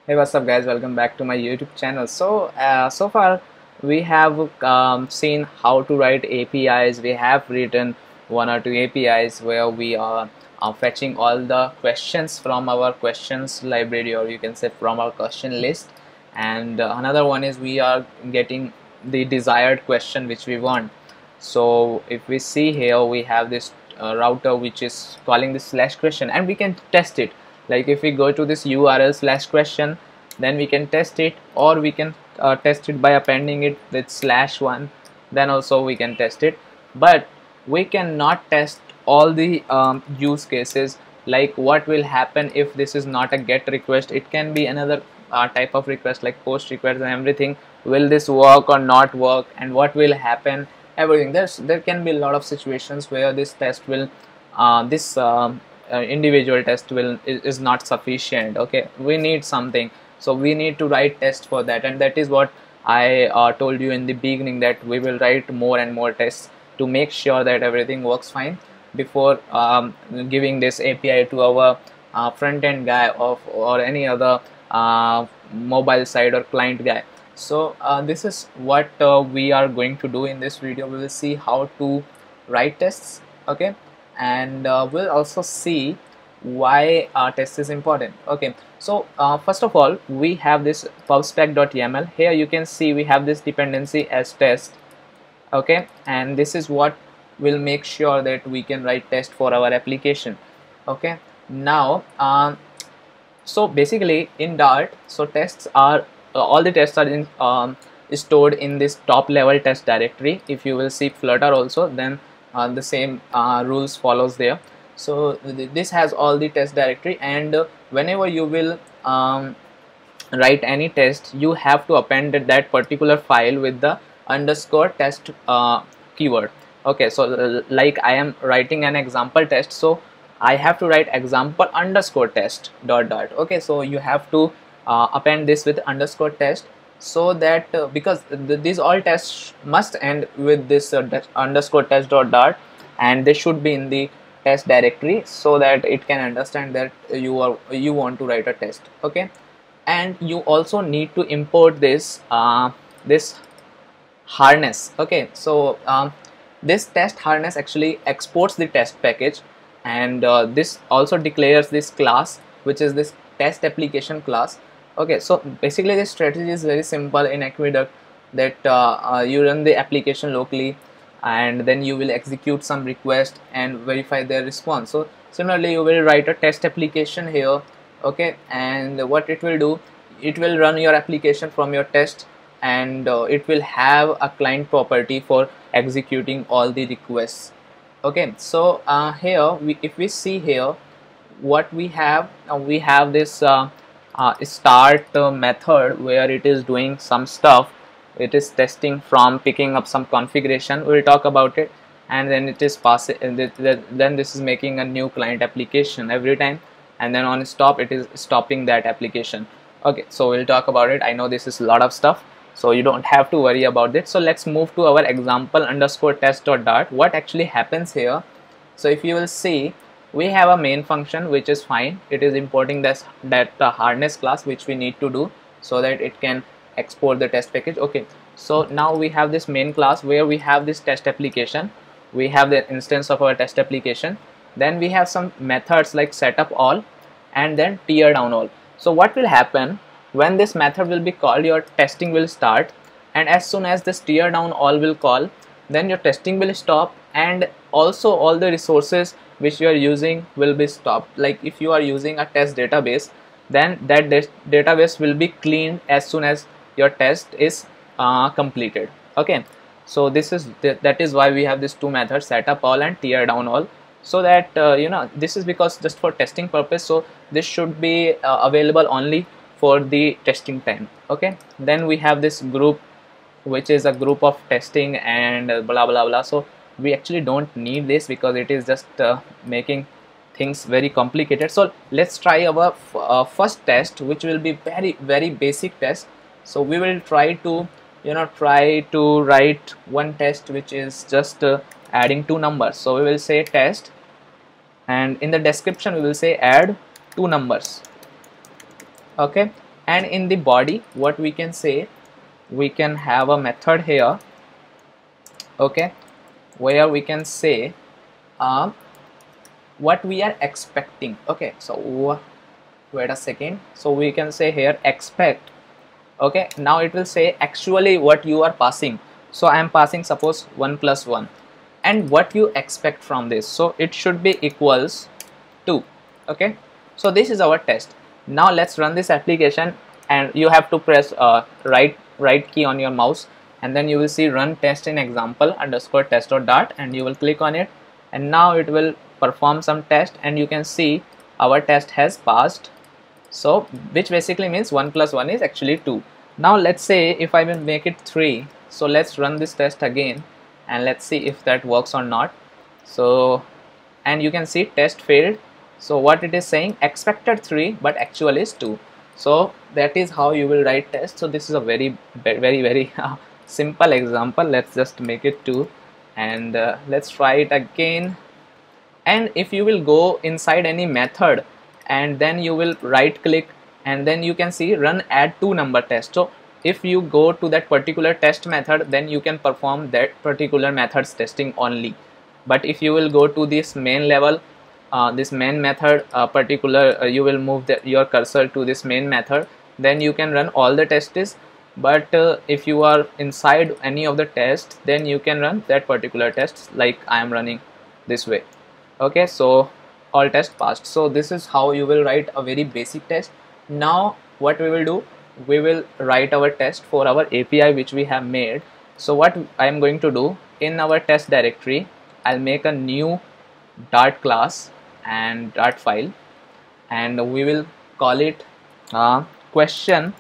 Hey, what's up, guys? Welcome back to my YouTube channel. So far we have seen how to write APIs. We have written one or two APIs where we are fetching all the questions from our questions library, or you can say from our question list. And another one is we are getting the desired question which we want. So if we see here, we have this router which is calling this slash question, and we can test it. Like if we go to this URL slash question, then we can test it, or we can test it by appending it with /1. Then also we can test it, but we cannot test all the use cases, like what will happen if this is not a get request. It can be another type of request like post request and everything. Will this work or not work, and what will happen, everything. There can be a lot of situations where this test will this individual test is not sufficient. Okay, we need something, so we need to write test for that, and that is what I told you in the beginning, that we will write more and more tests to make sure that everything works fine before giving this API to our front-end guy or any other mobile side or client guy. So this is what we are going to do in this video. We will see how to write tests, okay, and we'll also see why test is important. Okay, so first of all, we have this pubspec.yaml. Here you can see we have this dependency as test, okay, and this is what will make sure that we can write test for our application. Okay, now so basically in Dart, so tests are all the tests are stored in this top level test directory. If you will see Flutter also, then the same rules follows there. So this has all the test directory, and whenever you will write any test, you have to append that particular file with the underscore test keyword. Okay, so like I am writing an example test, so I have to write example underscore test dot dot. Okay, so you have to append this with underscore test, so that because these all tests must end with this underscore test dot dot, and they should be in the test directory, so that it can understand that you want to write a test. Okay, and you also need to import this this harness. Okay, so this test harness actually exports the test package, and this also declares this class, which is this test application class. Okay, so basically the strategy is very simple in Aqueduct, that you run the application locally, and then you will execute some request and verify their response. So similarly you will write a test application here. Okay, and what it will do, it will run your application from your test, and it will have a client property for executing all the requests. Okay, so here if we see here what we have this start method, where it is doing some stuff. It is testing from picking up some configuration, we'll talk about it, and then it is passing, then this is making a new client application every time, and then on stop it is stopping that application. Okay, so we'll talk about it. I know this is a lot of stuff, so you don't have to worry about this. So let's move to our example underscore test dot dart. What actually happens here, so if you will see, we have a main function which is fine. It is importing that harness class, which we need to do so that it can export the test package. Okay, so now we have this main class where we have this test application, we have the instance of our test application, then we have some methods like setup all and then tear down all. So what will happen, when this method will be called, your testing will start, and as soon as this tear down all will call, then your testing will stop, and also all the resources which you are using will be stopped. Like if you are using a test database, then that database will be cleaned as soon as your test is completed. Okay, so this is that is why we have these two methods, setup all and tear down all, so that this is because just for testing purpose, so this should be available only for the testing time. Okay, then we have this group, which is a group of testing and blah blah blah. So we actually don't need this because it is just making things very complicated. So let's try our first test, which will be very basic test. So we will try to write one test which is just adding two numbers. So we will say test, and in the description we will say add two numbers. Okay, And in the body, what we can say, we can have a method here, okay, where we can say what we are expecting. Okay, so wait a second, so we can say here expect. Okay, now it will say actually what you are passing. So I am passing suppose 1 plus 1, and what you expect from this, so it should be equals 2. Okay, so this is our test. Now let's run this application, and you have to press right key on your mouse, and then you will see run test in example underscore test.dart, and you will click on it, and now it will perform some test, and you can see our test has passed. So which basically means 1 plus 1 is actually 2. Now let's say if I will make it 3, so let's run this test again, and let's see if that works or not. So, and you can see test failed. So what it is saying, expected 3 but actual is 2. So that is how you will write test. So this is a very simple example. Let's just make it 2, and let's try it again. And if you will go inside any method, and then you will right click, and then you can see run add to number test. So if you go to that particular test method, then you can perform that particular method's testing only. But if you will go to this main level, this main method particular, you will move your cursor to this main method, then you can run all the tests. But if you are inside any of the tests, then you can run that particular tests, like I am running this way. Okay, so all tests passed. So this is how you will write a very basic test. Now what we will do, we will write our test for our API which we have made. So what I am going to do, in our test directory, I'll make a new Dart class and Dart file, and we will call it question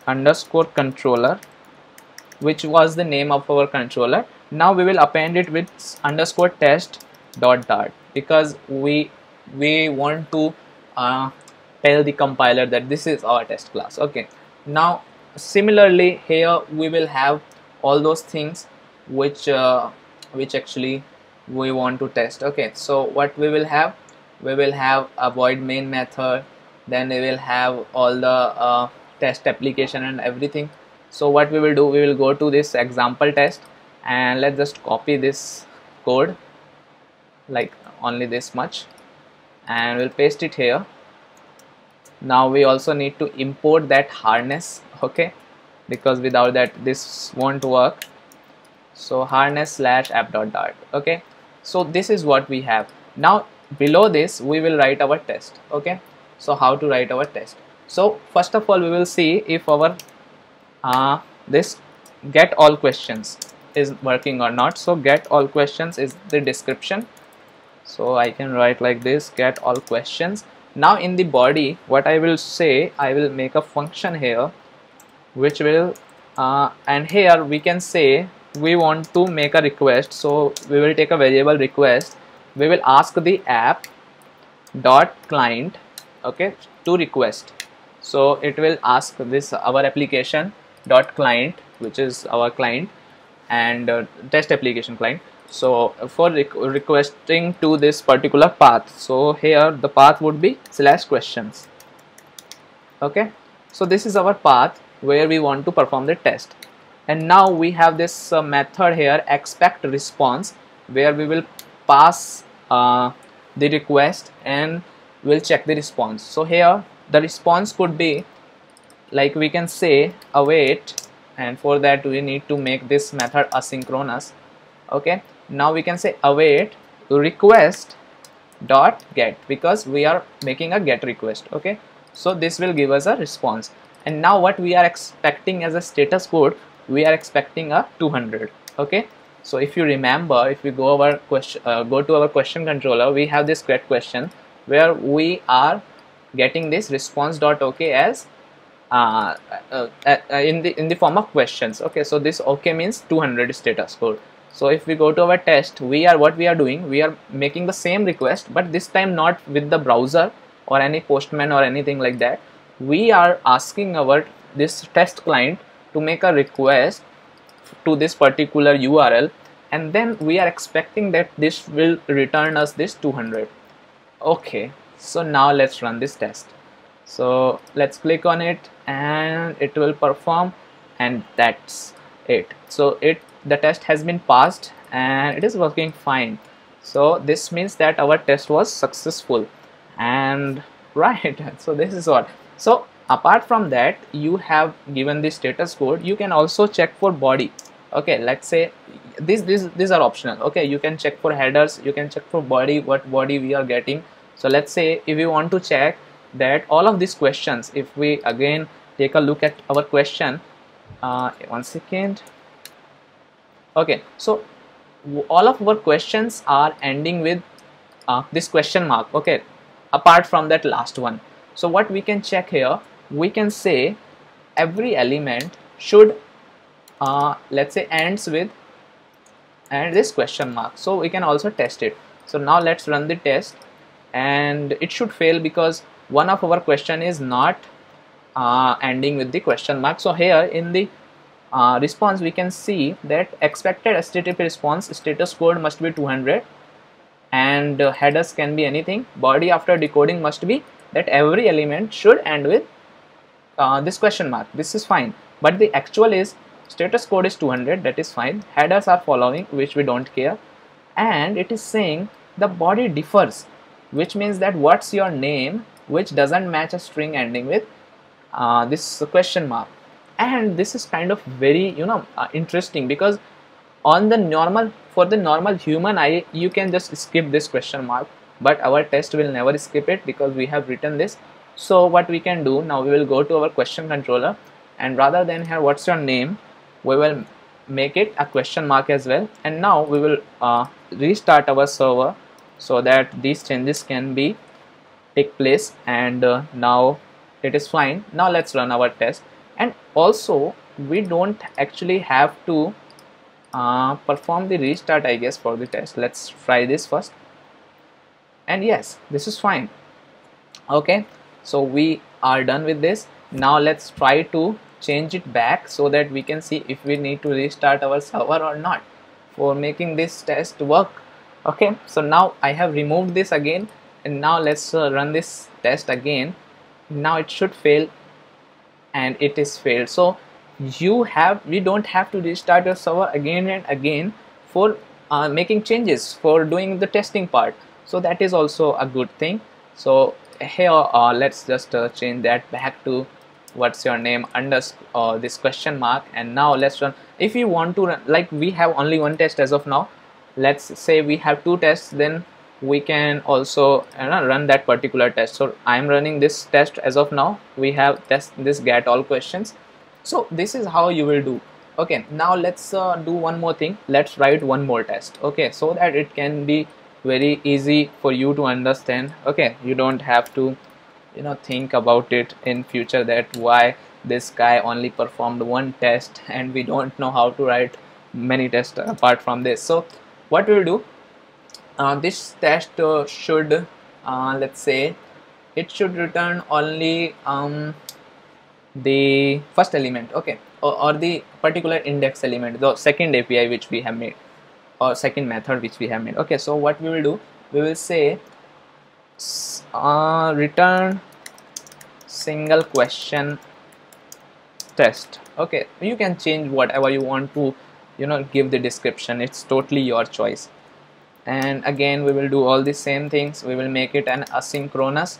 underscore controller, which was the name of our controller. Now we will append it with underscore test dot dart, because we want to tell the compiler that this is our test class. Okay, now similarly here we will have all those things which actually we want to test. Okay, so what we will have, we will have a void main method, then we will have all the test application and everything. So what we will do, we will go to this example test, and let's just copy this code, like only this much, and we'll paste it here. Now we also need to import that harness, okay, because without that this won't work. So harness slash app.dart. Okay, so this is what we have. Now below this we will write our test. Okay, so how to write our test? So first of all, we will see if our this get all questions is working or not. So get all questions is the description, so I can write like this, get all questions. Now in the body, what I will say, I will make a function here which will and here we can say we want to make a request. So we will take a variable request, we will ask the app dot client, okay, to request. So it will ask this our application dot client, which is our client, and test application client. So for requesting to this particular path, so here the path would be slash questions. Okay, so this is our path where we want to perform the test. And now we have this method here, expect response, where we will pass the request and we'll check the response. So here the response could be, like we can say await, and for that we need to make this method asynchronous. Okay, now we can say await request dot get, because we are making a get request. Okay, so this will give us a response. And now what we are expecting as a status code, we are expecting a 200. Okay, so if you remember, if we go our question go to our question controller, we have this get question where we are getting this response dot okay as in the form of questions. Okay, so this okay means 200 status code. So if we go to our test, what we are doing, we are making the same request, but this time not with the browser or any postman or anything like that. We are asking our this test client to make a request to this particular URL, and then we are expecting that this will return us this 200. Okay, so now let's run this test. So let's click on it and it will perform, and that's it. So the test has been passed and it is working fine. So this means that our test was successful. And right, so this is what. So apart from that, you have given the status code, you can also check for body. Okay, let's say these are optional. Okay, you can check for headers, you can check for body, what body we are getting. So let's say if you want to check that all of these questions, if we again take a look at our question, 1 second. Okay, so all of our questions are ending with this question mark. Okay, apart from that last one. So what we can check here, we can say every element should let's say ends with and this question mark. So we can also test it. So now let's run the test, and it should fail because one of our question is not ending with the question mark. So here in the response we can see that expected HTTP response status code must be 200, and headers can be anything. Body after decoding must be that every element should end with this question mark. This is fine, but the actual is status code is 200, that is fine. Headers are following, which we don't care, and it is saying the body differs, which means that what's your name, which doesn't match a string ending with this question mark. And this is kind of very interesting, because on the normal, for the normal human eye, you can just skip this question mark, but our test will never skip it because we have written this. So what we can do now, we will go to our question controller, and rather than here what's your name, we will make it a question mark as well. And now we will restart our server so that these changes can be take place, and now it is fine. Now let's run our test. And also we don't actually have to perform the restart, I guess, for the test. Let's try this first, and yes, this is fine. Okay, so we are done with this. Now let's try to change it back so that we can see if we need to restart our server or not for making this test work. Okay, so now I have removed this again, and now let's run this test again. Now it should fail, and it is failed. So we don't have to restart your server again and again for making changes, for doing the testing part. So that is also a good thing. So here let's just change that back to what's your name underscore this question mark. And now let's run. If you want to run, like we have only one test as of now, let's say we have two tests, then we can also run that particular test. So I'm running this test as of now. We have test this get all questions. So this is how you will do. Okay, now let's do one more thing. Let's write one more test. Okay, so that it can be very easy for you to understand. Okay, you don't have to think about it in future that why this guy only performed one test and we don't know how to write many tests apart from this. So what we'll do, this test should let's say it should return only the first element, okay, or the particular index element, the second API which we have made, or second method which we have made. Okay, so what we will do, we will say return single question test. Okay, you can change whatever you want to give the description. It's totally your choice. And again we will do all the same things. We will make it an asynchronous,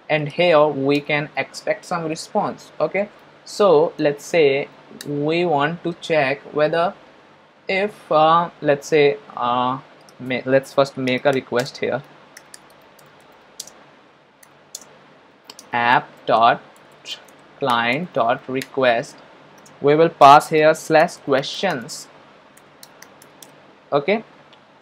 and here we can expect some response. Okay, so let's say we want to check whether if let's say let's first make a request here, app.client.request. we will pass here /questions, okay,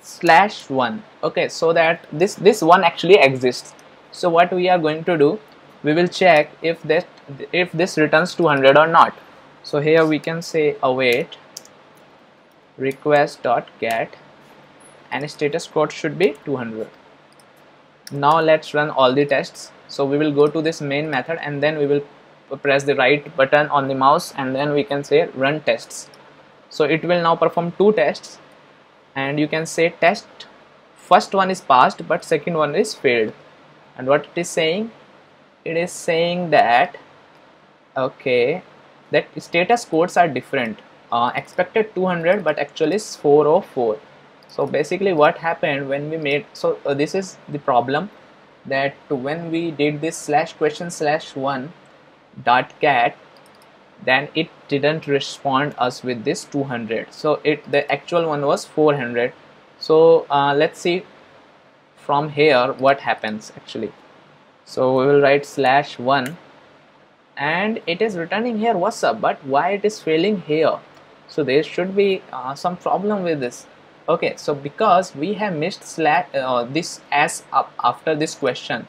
/1. okay, so that this one actually exists. So what we are going to do, we will check if this returns 200 or not. So here we can say await request.get, and status code should be 200. Now let's run all the tests. So we will go to this main method, and then we will press the right button on the mouse, and then we can say run tests. So it will now perform two tests, and you can say test first one is passed but second one is failed. And what it is saying, it is saying that, okay, that status codes are different. Expected 200 but actually is 404. So basically what happened when we made, so this is the problem, that when we did this slash question slash 1 dot cat, then it didn't respond us with this 200, so the actual one was 400. So let's see from here what happens actually. So we will write slash 1 and it is returning here what's up, but why it is failing here? So there should be some problem with this. Okay, so because we have missed slash this as up after this question,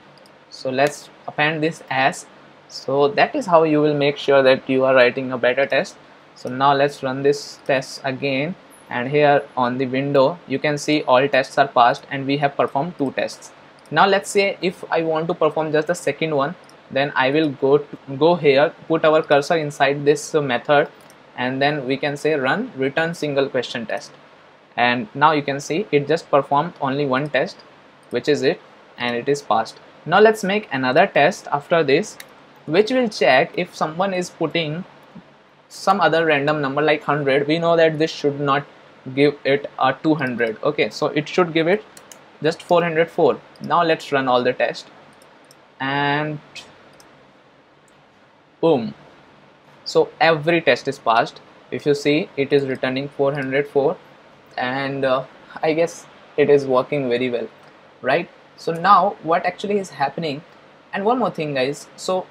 so let's append this as. So that is how you will make sure that you are writing a better test. So now let's run this test again, and here on the window you can see all tests are passed and we have performed 2 tests. Now let's say if I want to perform just the second one, then I will go here, put our cursor inside this method, and then we can say run return single question test, and now you can see it just performed only 1 test, which is it, and it is passed. Now let's make another test after this, which will check if someone is putting some other random number like 100. We know that this should not give it a 200. Okay, so it should give it just 404. Now let's run all the tests, and boom, so every test is passed. If you see, it is returning 404, and I guess it is working very well, right? So now what actually is happening, and one more thing guys, so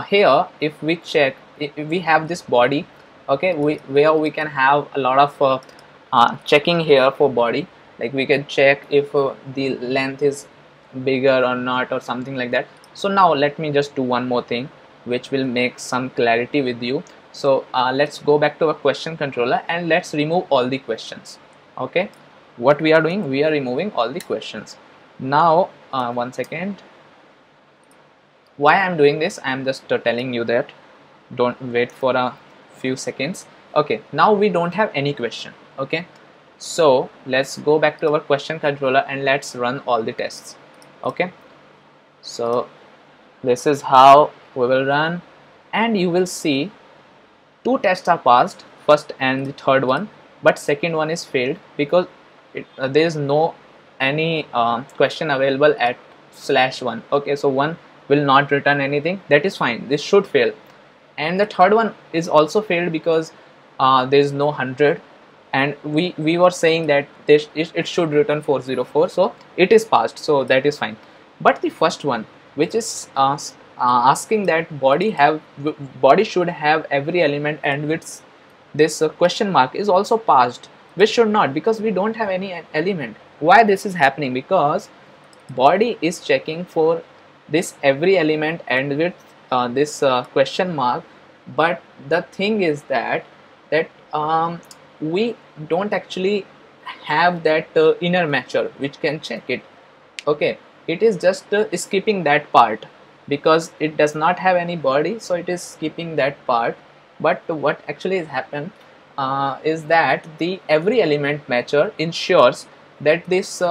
here if we check, if we have this body, okay, where we can have a lot of checking here for body, like we can check if the length is bigger or not or something like that. So now let me just do one more thing which will make some clarity with you. So let's go back to our question controller and let's remove all the questions. Okay, what we are doing, we are removing all the questions. Now one second, why I'm doing this, I'm just telling you that, don't wait for a few seconds. Okay, now we don't have any question. Okay, so let's go back to our question controller and let's run all the tests. Okay, so this is how we will run, and you will see 2 tests are passed, first and the third one, but second one is failed because there is no any question available at /1. Okay, so 1 will not return anything. That is fine, this should fail. And the third one is also failed because there is no 100, and we were saying that it should return 404, so it is passed, so that is fine. But the first one, which is asking that body should have every element and with this question mark, is also passed, which should not, because we don't have any element. Why this is happening? Because body is checking for this every element and with this question mark, but the thing is that we don't actually have that inner matcher which can check it. Okay, it is just skipping that part because it does not have any body, so it is skipping that part. But what actually has happened is that the every element matcher ensures that this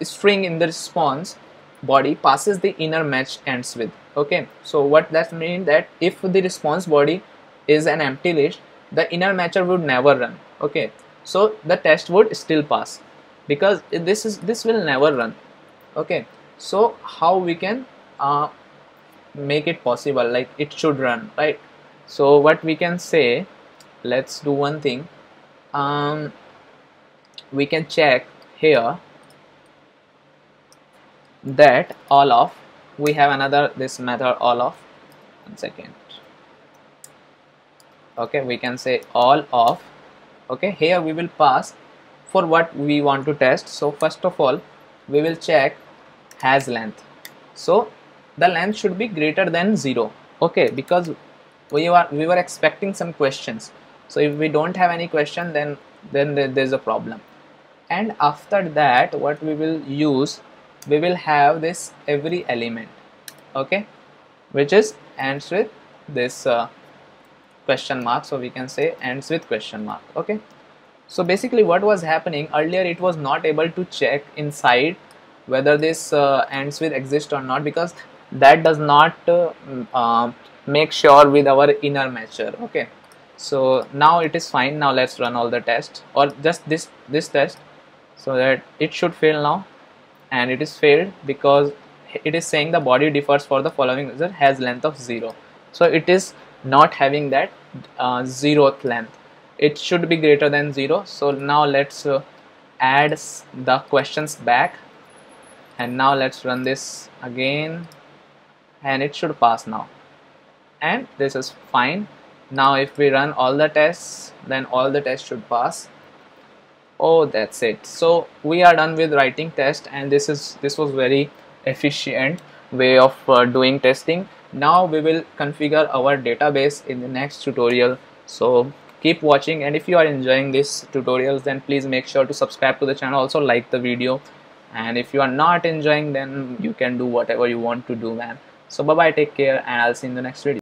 string in the response body passes the inner match ends with. Okay, so what that means, that if the response body is an empty list, the inner matcher would never run. Okay, so the test would still pass because this will never run. Okay, so how we can make it possible, like it should run, right? So what we can say, let's do one thing, we can check here that all of, we have another this method all of, one second. Okay, we can say all of. Okay, here we will pass for what we want to test. So first of all we will check has length, so the length should be greater than 0. Okay, because we were expecting some questions, so if we don't have any question, then there's a problem. And after that what we will use, we will have this every element, okay, which is ends with this question mark, so we can say ends with question mark. Okay, so basically what was happening earlier, it was not able to check inside whether this ends with exist or not, because that does not make sure with our inner measure. Okay, so now it is fine. Now let's run all the tests, or just this test, so that it should fail now. And it is failed because it is saying the body differs for the following user has length of 0. So it is not having that 0th length. It should be greater than 0. So now let's add the questions back, and now let's run this again, and it should pass now, and this is fine. Now if we run all the tests, then all the tests should pass. Oh, that's it. So we are done with writing test, and this was very efficient way of doing testing. Now we will configure our database in the next tutorial. So keep watching, and if you are enjoying these tutorials, then please make sure to subscribe to the channel, also like the video. And if you are not enjoying, then you can do whatever you want to do, man. So bye bye, take care, and I'll see you in the next video.